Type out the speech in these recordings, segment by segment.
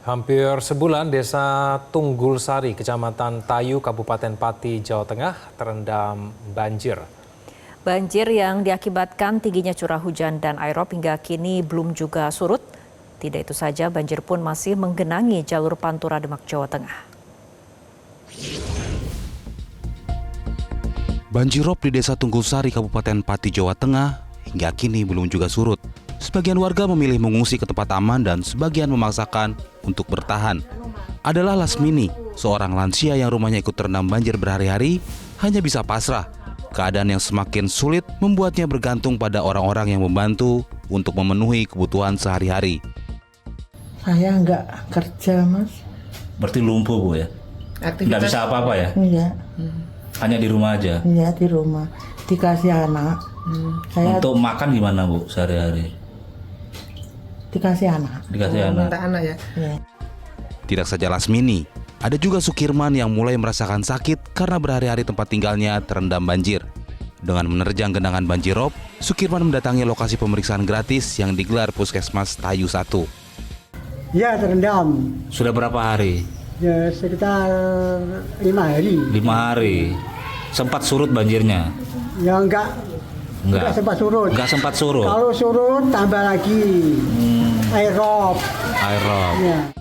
Hampir sebulan Desa Tunggul Sari, Kecamatan Tayu, Kabupaten Pati, Jawa Tengah terendam banjir. Banjir yang diakibatkan tingginya curah hujan dan airop hingga kini belum juga surut. Tidak itu saja, banjir pun masih menggenangi jalur Pantura Demak, Jawa Tengah. Banjirop di Desa Tunggul Sari, Kabupaten Pati, Jawa Tengah hingga kini belum juga surut. Sebagian warga memilih mengungsi ke tempat aman dan sebagian memaksakan untuk bertahan. Adalah Lasmini, seorang lansia yang rumahnya ikut terendam banjir berhari-hari, hanya bisa pasrah. Keadaan yang semakin sulit membuatnya bergantung pada orang-orang yang membantu untuk memenuhi kebutuhan sehari-hari. Saya nggak kerja, Mas. Berarti lumpuh, Bu, ya? Nggak bisa apa-apa ya? Iya. Hanya di rumah aja? Iya, di rumah. Dikasih anak. Untuk makan gimana, Bu, sehari-hari? Dikasih anak. Dikasih anak? Minta anak ya? Iya. Tidak saja Lasmini, ada juga Sukirman yang mulai merasakan sakit karena berhari-hari tempat tinggalnya terendam banjir. Dengan menerjang genangan banjirop, Sukirman mendatangi lokasi pemeriksaan gratis yang digelar Puskesmas Tayu 1. Ya, terendam. Sudah berapa hari? Ya, sekitar 5 hari. 5 hari. Sempat surut banjirnya? Ya, enggak sempat surut. Enggak sempat surut? Kalau surut, tambah lagi. Airop. Ya.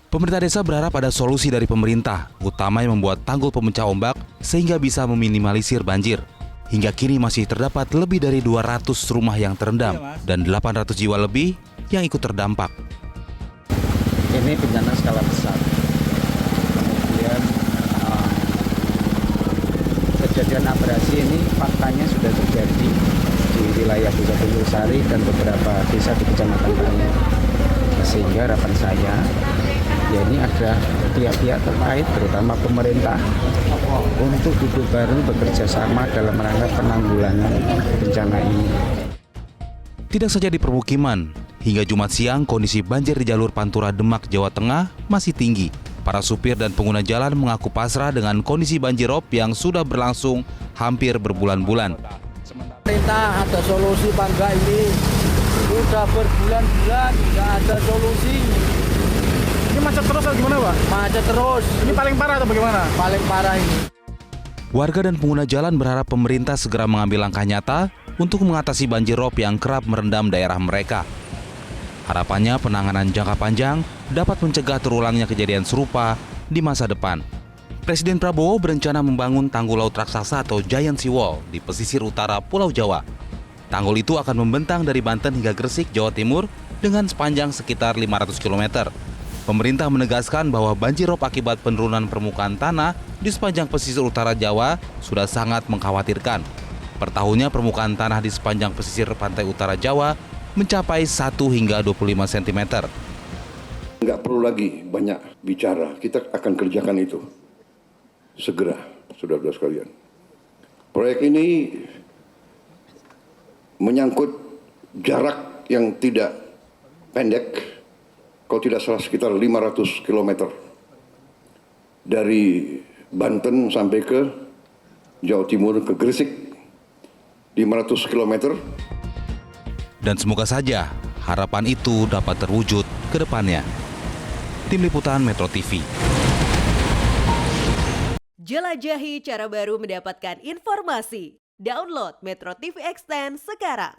Pemerintah desa berharap ada solusi dari pemerintah, utamanya membuat tanggul pemecah ombak sehingga bisa meminimalisir banjir. Hingga kini masih terdapat lebih dari 200 rumah yang terendam dan 800 jiwa lebih yang ikut terdampak. Ini bencana skala besar. Kemudian kejadian abrasi ini faktanya sudah terjadi di wilayah Desa Tunggul Sari dan beberapa desa di Kecamatan Tayu. Sehingga harapan saya, ya ini ada pihak-pihak terkait, terutama pemerintah, untuk duduk bareng bekerja sama dalam rangka penanggulangan bencana ini. Tidak saja di permukiman, hingga Jumat siang kondisi banjir di jalur Pantura Demak, Jawa Tengah masih tinggi. Para supir dan pengguna jalan mengaku pasrah dengan kondisi banjirop yang sudah berlangsung hampir berbulan-bulan. Pemerintah ada solusi Pak enggak ini? Udah berbulan-bulan nggak ada solusi. Ini macet terus atau gimana, Pak? Macet terus. Ini paling parah atau bagaimana? Paling parah ini. Warga dan pengguna jalan berharap pemerintah segera mengambil langkah nyata untuk mengatasi banjirop yang kerap merendam daerah mereka. Harapannya penanganan jangka panjang dapat mencegah terulangnya kejadian serupa di masa depan. Presiden Prabowo berencana membangun tanggul laut raksasa atau Giant Sea Wall di pesisir utara Pulau Jawa. Tanggul itu akan membentang dari Banten hingga Gresik, Jawa Timur dengan sepanjang sekitar 500 km. Pemerintah menegaskan bahwa banjirop akibat penurunan permukaan tanah di sepanjang pesisir utara Jawa sudah sangat mengkhawatirkan. Per tahunnya permukaan tanah di sepanjang pesisir pantai utara Jawa mencapai 1 hingga 25 cm. Nggak perlu lagi banyak bicara, kita akan kerjakan itu segera, saudara-saudara sekalian. Proyek ini menyangkut jarak yang tidak pendek, kalau tidak salah sekitar 500 km dari Banten sampai ke Jawa Timur, ke Gresik, 500 km. Dan semoga saja harapan itu dapat terwujud ke depannya. Tim Liputan Metro TV. Jelajahi cara baru mendapatkan informasi. Download Metro TV Extend sekarang.